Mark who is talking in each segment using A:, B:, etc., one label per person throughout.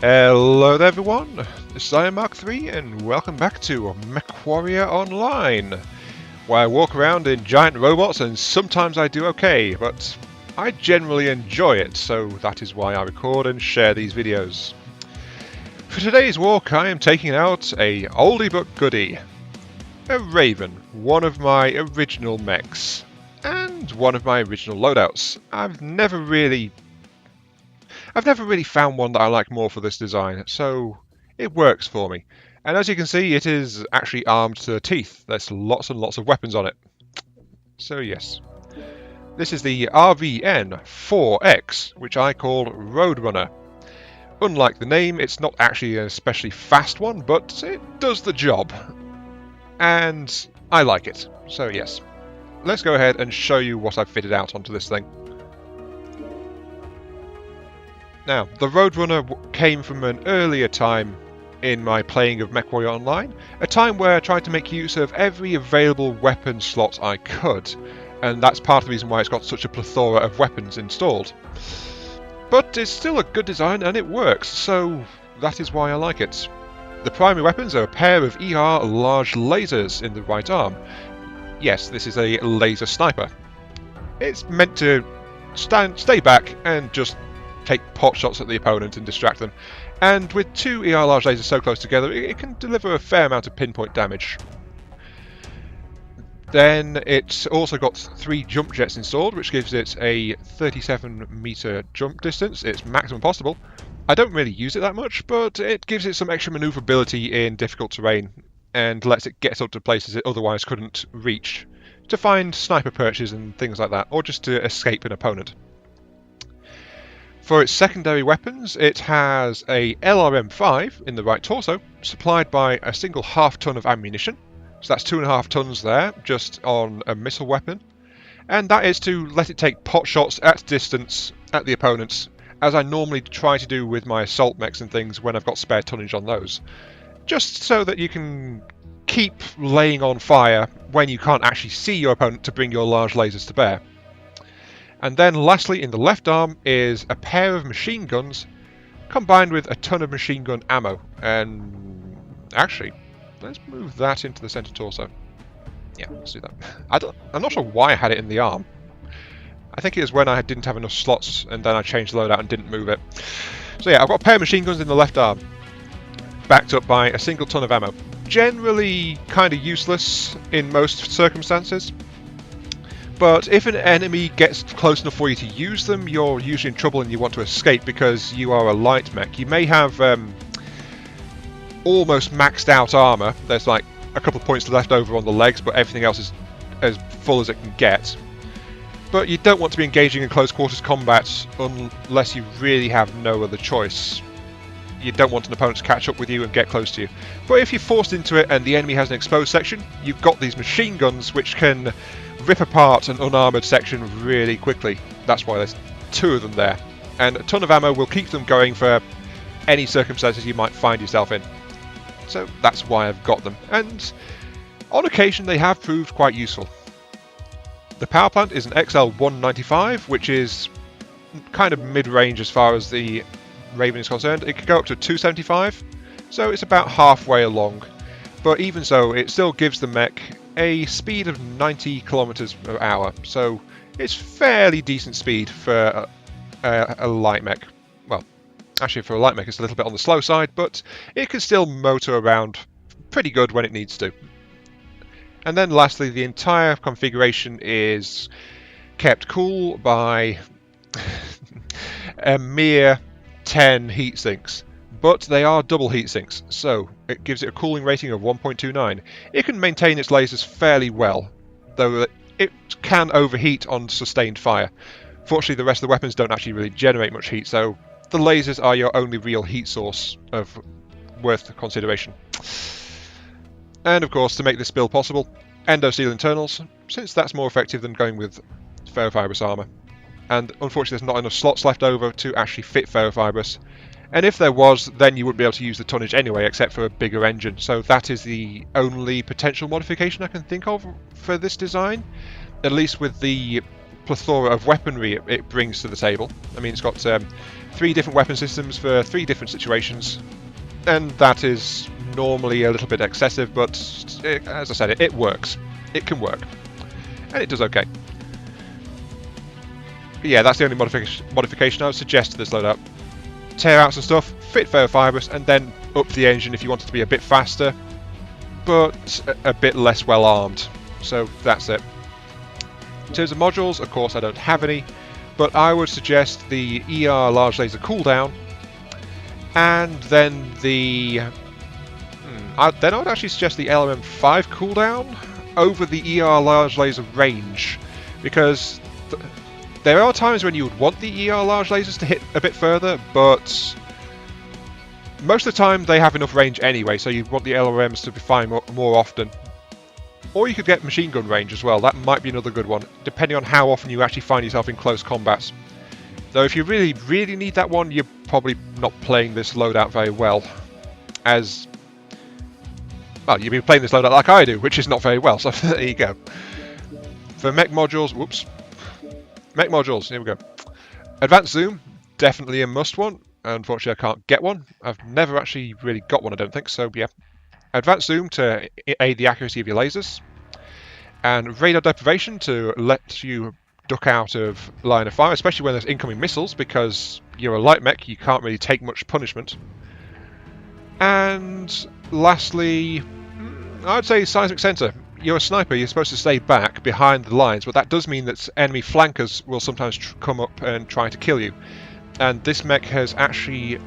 A: Hello there everyone, this is I am Mark 3 and welcome back to MechWarrior Online, where I walk around in giant robots and sometimes I do okay, but I generally enjoy it, so that is why I record and share these videos. For today's walk I am taking out a oldie but goodie, a Raven, one of my original mechs, and one of my original loadouts. I've never really found one that I like more for this design, so it works for me. And as you can see, it is actually armed to the teeth. There's lots and lots of weapons on it. So yes. This is the RVN-4X, which I call Roadrunner. Unlike the name, it's not actually an especially fast one, but it does the job. And I like it. So yes. Let's go ahead and show you what I've fitted out onto this thing. Now, the Roadrunner came from an earlier time in my playing of MechWarrior Online, a time where I tried to make use of every available weapon slot I could, and that's part of the reason why it's got such a plethora of weapons installed. But it's still a good design and it works, so that is why I like it. The primary weapons are a pair of ER large lasers in the right arm. Yes, this is a laser sniper. It's meant to stay back and just take pot shots at the opponent and distract them, and with two ER large lasers so close together it can deliver a fair amount of pinpoint damage. Then it's also got 3 jump jets installed, which gives it a 37-meter jump distance. It's maximum possible. I don't really use it that much, but it gives it some extra maneuverability in difficult terrain and lets it get up to places it otherwise couldn't reach, to find sniper perches and things like that, or just to escape an opponent. For its secondary weapons, it has a LRM-5 in the right torso, supplied by a single half-ton of ammunition. So that's 2.5 tons there, just on a missile weapon. And that is to let it take pot shots at distance at the opponents, as I normally try to do with my assault mechs and things when I've got spare tonnage on those. Just so that you can keep laying on fire when you can't actually see your opponent to bring your large lasers to bear. And then lastly, in the left arm is a pair of machine guns combined with a ton of machine gun ammo. And actually, let's move that into the center torso. Yeah, let's do that. I'm not sure why I had it in the arm. I think it was when I didn't have enough slots and then I changed the loadout and didn't move it. So yeah, I've got a pair of machine guns in the left arm, backed up by a single ton of ammo. Generally kind of useless in most circumstances. But if an enemy gets close enough for you to use them, you're usually in trouble and you want to escape because you are a light mech. You may have almost maxed out armor. There's like a couple of points left over on the legs, but everything else is as full as it can get. But you don't want to be engaging in close quarters combat unless you really have no other choice. You don't want an opponent to catch up with you and get close to you. But if you're forced into it and the enemy has an exposed section, you've got these machine guns which can rip apart an unarmoured section really quickly. That's why there's 2 of them there. And a ton of ammo will keep them going for any circumstances you might find yourself in. So that's why I've got them. And on occasion they have proved quite useful. The power plant is an XL195, which is kind of mid-range as far as the Raven is concerned. It could go up to 275, so it's about halfway along. But even so, it still gives the mech a speed of 90 kilometers per hour, so it's fairly decent speed for a light mech. Well, actually for a light mech it's a little bit on the slow side, but it can still motor around pretty good when it needs to. And then lastly, the entire configuration is kept cool by a mere 10 heat sinks. But they are double heat sinks, so it gives it a cooling rating of 1.29. It can maintain its lasers fairly well, though it can overheat on sustained fire. Fortunately, the rest of the weapons don't actually really generate much heat, so the lasers are your only real heat source of worth consideration. And of course, to make this build possible, endo-steel internals, since that's more effective than going with ferrofibrous armour. And unfortunately, there's not enough slots left over to actually fit ferrofibrous. And if there was, then you wouldn't be able to use the tonnage anyway, except for a bigger engine. So that is the only potential modification I can think of for this design, at least with the plethora of weaponry it brings to the table. I mean, it's got 3 different weapon systems for 3 different situations, and that is normally a little bit excessive, but as I said, it works. It can work, and it does okay. But yeah, that's the only modification I would suggest to this loadout. Tear out some stuff, fit ferrofibrous, and then up the engine if you want it to be a bit faster, but a bit less well armed. So that's it. In terms of modules, of course I don't have any, but I would suggest the ER large laser cooldown, and then I would actually suggest the LMM5 cooldown over the ER large laser range, because there are times when you would want the ER large lasers to hit a bit further, but most of the time they have enough range anyway, so you want the LRMs to be firing more often. Or you could get machine gun range as well. That might be another good one, depending on how often you actually find yourself in close combats. Though if you really, really need that one, you're probably not playing this loadout very well. Well, you've been playing this loadout like I do, which is not very well, so there you go. For mech modules, whoops. Mech modules, here we go. Advanced zoom, definitely a must one. Unfortunately, I can't get one. I've never actually really got one, I don't think, so yeah. Advanced zoom to aid the accuracy of your lasers, and radar deprivation to let you duck out of line of fire, especially when there's incoming missiles, because you're a light mech, you can't really take much punishment. And lastly, I'd say seismic sensor. You're a sniper, you're supposed to stay back behind the lines, but that does mean that enemy flankers will sometimes come up and try to kill you. And this mech has actually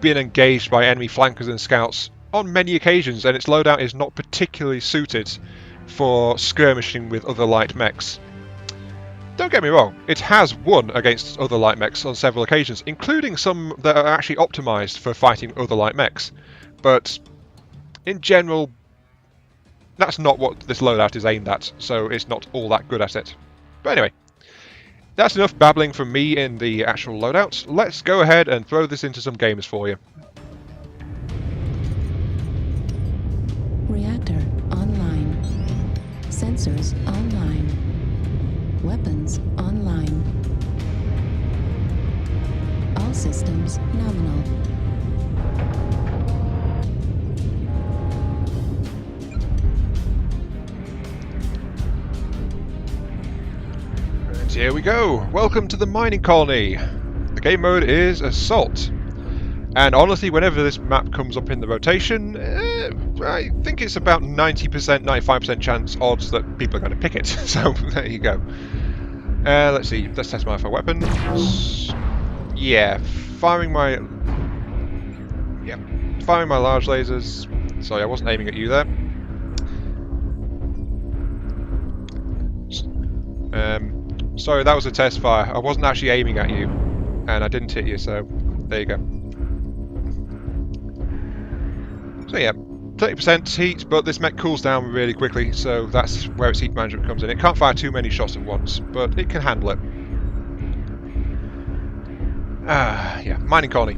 A: been engaged by enemy flankers and scouts on many occasions, and its loadout is not particularly suited for skirmishing with other light mechs. Don't get me wrong, it has won against other light mechs on several occasions, including some that are actually optimised for fighting other light mechs. But in general, that's not what this loadout is aimed at, so it's not all that good at it. But anyway, that's enough babbling from me in the actual loadout. Let's go ahead and throw this into some games for you.
B: Reactor online. Sensors online. Weapons online. All systems nominal.
A: And here we go. Welcome to the mining colony. The game mode is Assault. And honestly, whenever this map comes up in the rotation, I think it's about 90%, 95% chance odds that people are going to pick it. So there you go. Let's see. Let's test my weapons. Yeah, firing my large lasers. Sorry, I wasn't aiming at you there. Sorry, that was a test fire. I wasn't actually aiming at you, and I didn't hit you. So there you go. So yeah, 30% heat, but this mech cools down really quickly, so that's where its heat management comes in. It can't fire too many shots at once, but it can handle it. Yeah, mining colony.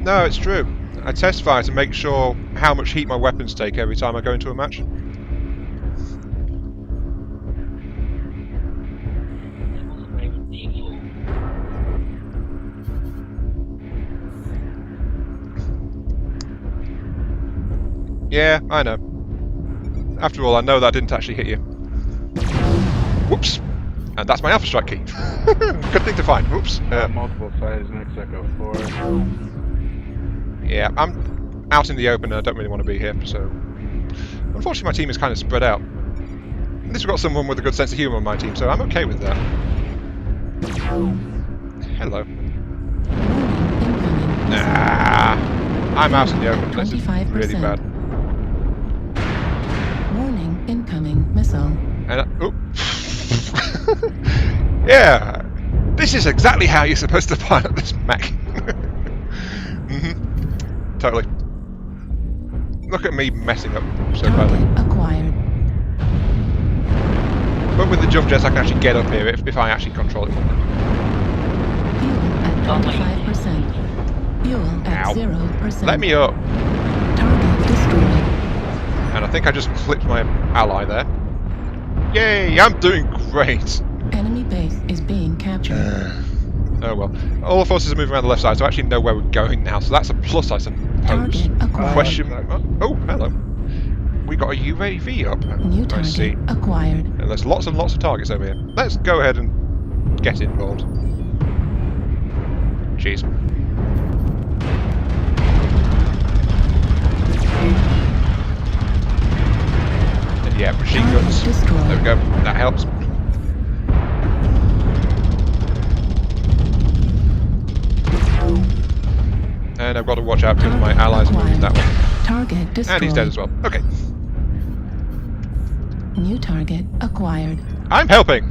A: No, it's true. I test fire to make sure how much heat my weapons take every time I go into a match. Yeah, I know. After all, I know that didn't actually hit you. Whoops! And that's my Alpha Strike key. Good thing to find. Whoops.
C: Multiple size next Echo 4.
A: Yeah, I'm out in the open and I don't really want to be here, so... Unfortunately, my team is kind of spread out. At least we've got someone with a good sense of humour on my team, so I'm okay with that. Hello. Nah, I'm out in the open. This is really bad.
B: Warning, incoming missile.
A: And yeah, this is exactly how you're supposed to pilot this mech. Totally. Look at me messing up so badly.
B: Acquired.
A: But with the jump jets, I can actually get up here if I actually control it.
B: Fuel at 25%. Fuel at
A: Ow.
B: 0%.
A: Let me up.
B: Target destroyed.
A: I think I just clipped my ally there. Yay! I'm doing great!
B: Enemy base is being captured.
A: Oh well. All the forces are moving around the left side, so I actually know where we're going now, so that's a plus, I suppose.
B: Target acquired.
A: Question... Oh, hello. We got a UAV up.
B: New
A: I see.
B: target acquired.
A: And there's lots and lots of targets over here. Let's go ahead and get involved. Jeez. And yeah, machine guns.
B: Destroyed.
A: There we go. That helps. And I've got to watch out because my allies are moving that way.
B: Target destroyed.
A: And he's dead as well. Okay.
B: New target acquired.
A: I'm helping!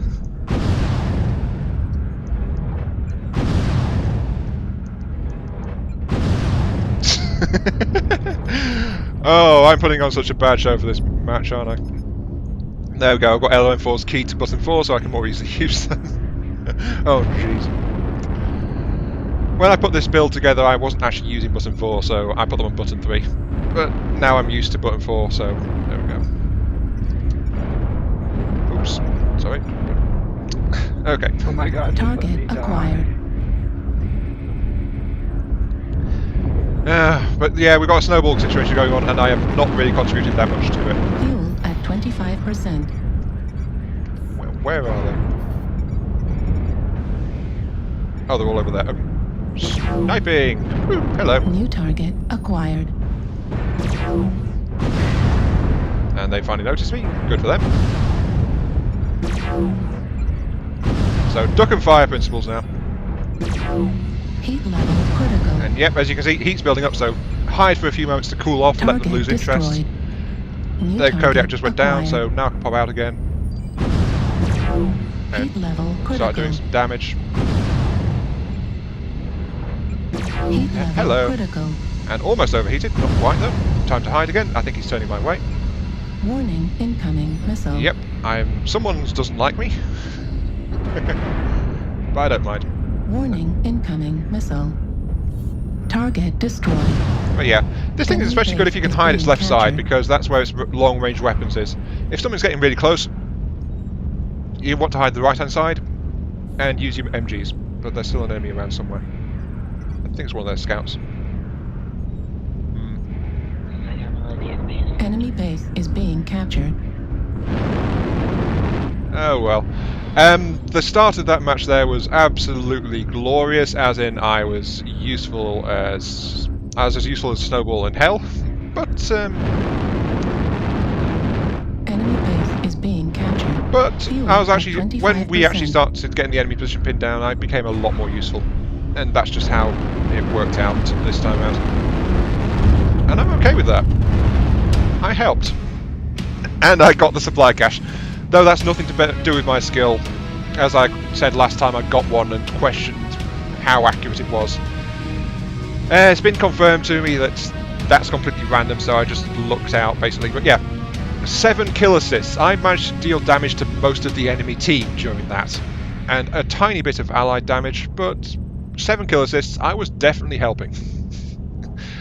A: Oh, I'm putting on such a bad show for this match, aren't I? There we go, I've got RVN-4's key to button 4 so I can more easily use them. Oh, jeez. When I put this build together, I wasn't actually using button 4, so I put them on button 3. But now I'm used to button 4, so there we go. Oops, sorry. Okay.
C: Oh my god.
B: Target acquired.
A: But yeah, we've got a snowball situation going on, and I have not really contributed that much to it.
B: Fuel at 25%.
A: Where are they? Oh, they're all over there. Okay. Sniping! Woo, hello.
B: New target acquired.
A: And they finally noticed me. Good for them. So, duck and fire principles now.
B: Heat level critical.
A: And yep, as you can see, heat's building up, so hide for a few moments to cool off, let them lose interest. Their Kodiak just went down, so now I can pop out again. And
B: Heat level critical.
A: start doing some damage.
B: Heat level
A: Hello.
B: critical.
A: And almost overheated, not quite though. Time to hide again. I think he's turning my way.
B: Warning, incoming missile.
A: Yep, someone doesn't like me. But I don't mind.
B: Warning, incoming missile. Target destroyed.
A: But yeah, this thing is especially good if you can hide its left side, because that's where its long-range weapons is. If something's getting really close, you want to hide the right-hand side and use your MGs, but there's still an enemy around somewhere. I think it's one of their scouts.
B: Enemy base is being captured.
A: Oh well. The start of that match there was absolutely glorious, as in I was useful as useful as Snowball in hell. But
B: Enemy base is being captured.
A: But
B: Fuel
A: I was
B: at
A: actually, when we actually
B: 25%.
A: started getting the enemy position pinned down, I became a lot more useful. And that's just how it worked out this time out. And I'm okay with that. I helped. And I got the supply cache. Though that's nothing to do with my skill. As I said last time, I got one and questioned how accurate it was. It's been confirmed to me that that's completely random, so I just looked out basically. But yeah, 7 kill assists. I managed to deal damage to most of the enemy team during that. And a tiny bit of allied damage, but 7 kill assists, I was definitely helping.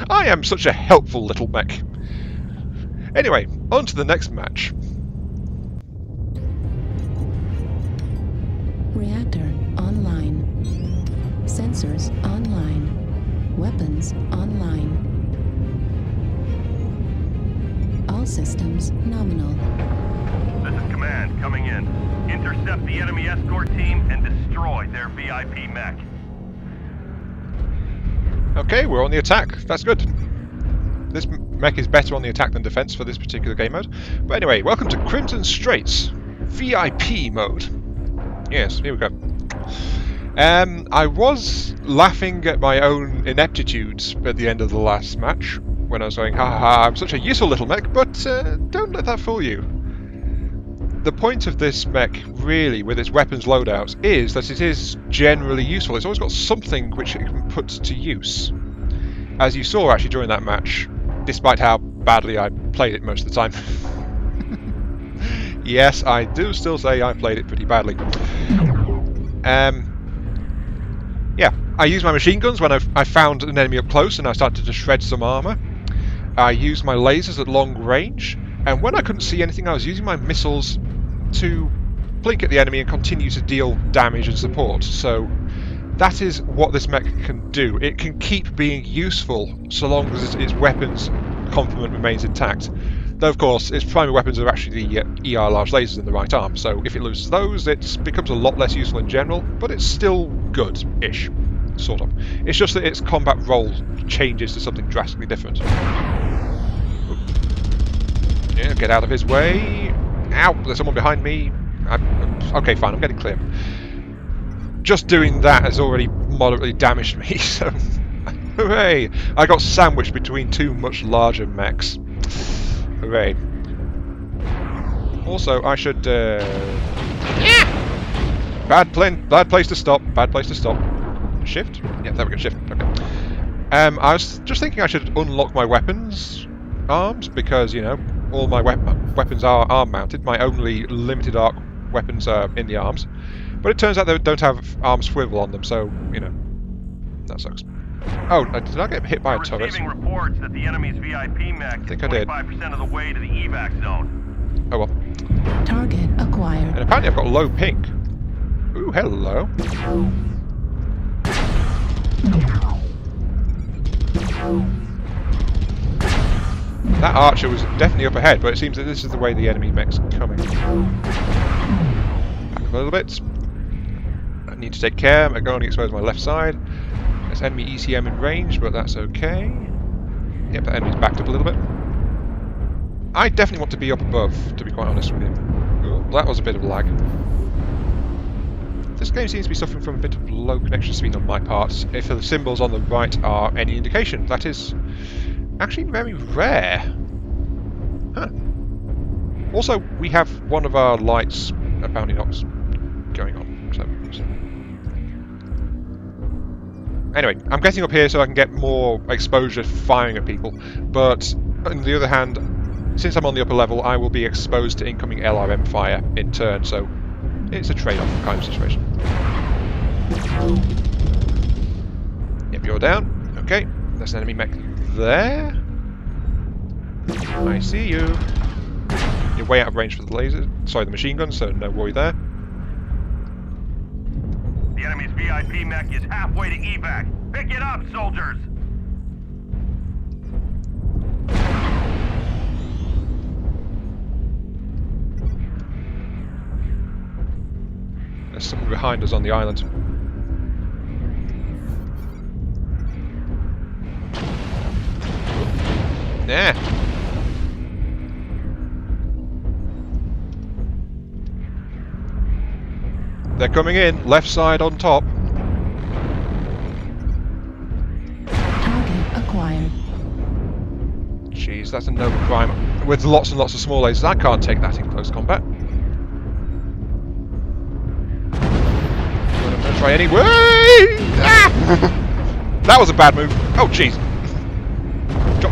A: I am such a helpful little mech. Anyway, on to the next match.
B: Reactor online. Sensors online. Weapons online. All systems nominal.
D: This is command, coming in. Intercept the enemy escort team and destroy their VIP mech.
A: Okay, we're on the attack. That's good. This mech is better on the attack than defense for this particular game mode. But anyway, welcome to Crimson Straits VIP mode. Yes, here we go. I was laughing at my own ineptitudes at the end of the last match when I was going, ha ha ha, I'm such a useful little mech, but don't let that fool you. The point of this mech, really, with its weapons loadout, is that it is generally useful. It's always got something which it can put to use. As you saw actually during that match, despite how badly I played it most of the time. Yes, I do still say I played it pretty badly. Yeah, I used my machine guns when I found an enemy up close and I started to shred some armour. I used my lasers at long range, And when I couldn't see anything, I was using my missiles to blink at the enemy and continue to deal damage and support. So that is what this mech can do. It can keep being useful so long as its weapons complement remains intact. Though, of course, its primary weapons are actually the ER large lasers in the right arm, so if it loses those, it becomes a lot less useful in general, but it's still good-ish, sort of. It's just that its combat role changes to something drastically different. Yeah, get out of his way. Ow, there's someone behind me. Okay, fine, I'm getting clear. Just doing that has already moderately damaged me, so hooray! I got sandwiched between two much larger mechs. Hooray. Also, I should... Yeah! Bad place to stop. Bad place to stop. Shift? Yeah, there we go, shift. Okay. I was just thinking I should unlock my weapons arms, because, you know, all my weapons are arm-mounted. My only limited arc weapons are in the arms. But it turns out they don't have arm swivel on them, so, you know, that sucks. Oh, did I get hit by a turret?
D: Receiving reports that the enemy's VIP mech is 25% of the way to the evac zone.
A: Oh well.
B: Target acquired.
A: And apparently I've got low pink. Ooh, hello. That archer was definitely up ahead, but it seems that this is the way the enemy mech's coming. Back a little bit. I need to take care. I'm going to expose my left side. There's enemy ECM in range, but that's okay. Yep, the enemy's backed up a little bit. I definitely want to be up above, to be quite honest with you. Ooh, that was a bit of lag. This game seems to be suffering from a bit of low connection speed on my part. If the symbols on the right are any indication, that is actually very rare. Huh. Also, we have one of our lights apparently not going on. So. Anyway, I'm getting up here so I can get more exposure firing at people, but on the other hand, since I'm on the upper level, I will be exposed to incoming LRM fire in turn, so it's a trade-off kind of situation. Yep, you're down. Okay, there's an enemy mech there. I see you. You're way out of range for the laser, sorry, the machine gun, so no worry there.
D: The enemy's VIP mech is halfway to evac. Pick it up, soldiers!
A: There's someone behind us on the island. Nah. They're coming in, left side on top.
B: Target acquired.
A: Jeez, that's a noble crime. With lots and lots of small lasers, I can't take that in close combat. I'm gonna try anyway! Ah! That was a bad move. Oh, jeez.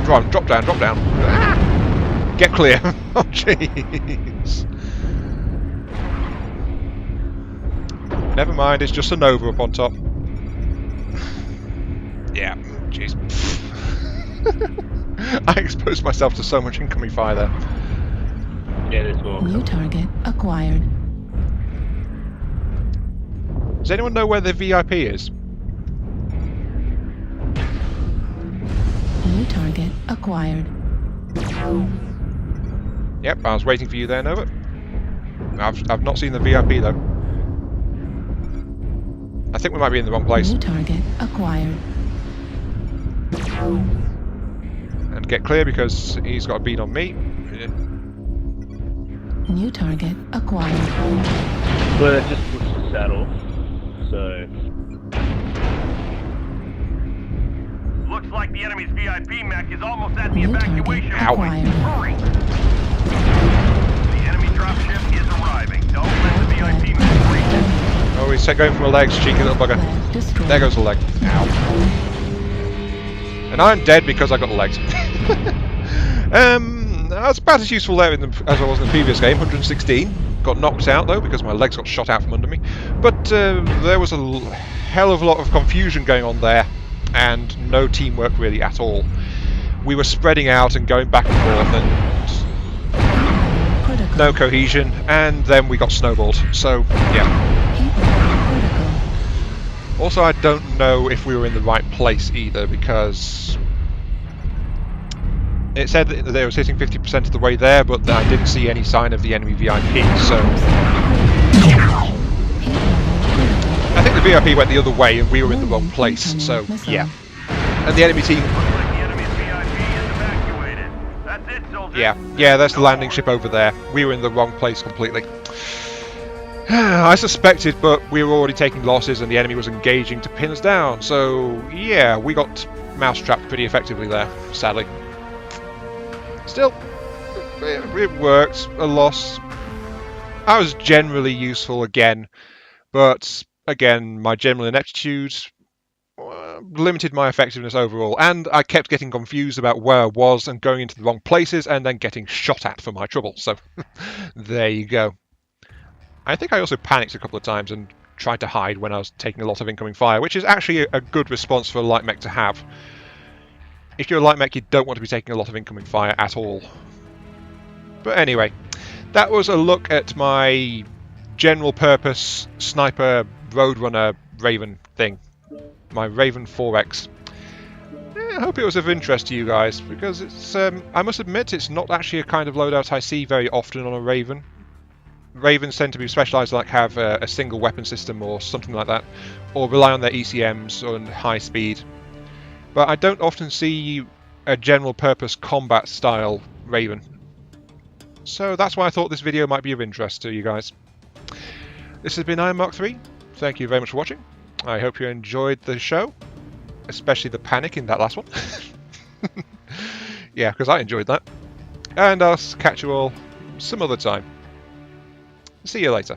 A: Drop down. Ah! Get clear. Oh, jeez. Never mind, it's just a Nova up on top. Yeah, jeez. I exposed myself to so much incoming fire there.
C: Yeah, this will.
B: New target acquired.
A: Does anyone know where the VIP is?
B: New target acquired.
A: Yep, I was waiting for you there, Nova. I've not seen the VIP though. I think we might be in the wrong place.
B: New target acquired.
A: And get clear because he's got a bead on me.
B: New target acquired.
C: But it just pushed the saddle, so...
D: Looks like the enemy's VIP mech is almost at the
B: New target
D: evacuation
A: Ow.
D: point.
B: acquired.
D: Hurry! The enemy dropship is arriving. Don't let the VIP mech reach it.
A: Oh, he's going for my legs, cheeky little bugger.
B: Flag destroyed.
A: There goes the leg. Ow. And I'm dead because I got the legs. I was about as useful there as I was in the previous game, 116. Got knocked out though because my legs got shot out from under me. But there was a hell of a lot of confusion going on there, and no teamwork really at all. We were spreading out and going back and forth, and no cohesion, and then we got snowballed. So, yeah.
B: People critical.
A: Also, I don't know if we were in the right place either, because it said that they was hitting 50% of the way there, but I didn't see any sign of the enemy VIP, so I think the VIP went the other way and we were in the wrong place, so yeah. And the enemy team...
D: Looks like the enemy's VIP is evacuated. That's it, soldiers.
A: Yeah, there's the landing ship over there. We were in the wrong place completely. I suspected, but we were already taking losses and the enemy was engaging to pin us down, so yeah, we got mousetrapped pretty effectively there, sadly. Still, it worked. A loss. I was generally useful again, but again, my general ineptitude limited my effectiveness overall, and I kept getting confused about where I was and going into the wrong places and then getting shot at for my trouble, so there you go. I think I also panicked a couple of times and tried to hide when I was taking a lot of incoming fire, which is actually a good response for a light mech to have. If you're a light mech, you don't want to be taking a lot of incoming fire at all. But anyway, that was a look at my general purpose sniper roadrunner Raven thing. My RVN-4X. I hope it was of interest to you guys, because it's, I must admit, it's not actually a kind of loadout I see very often on a Raven. Ravens tend to be specialised, like have a single weapon system or something like that, or rely on their ECMs and high speed. But I don't often see a general purpose combat style Raven. So that's why I thought this video might be of interest to you guys. This has been Iron Mark 3. Thank you very much for watching. I hope you enjoyed the show, especially the panic in that last one. Yeah, because I enjoyed that. And I'll catch you all some other time. See you later.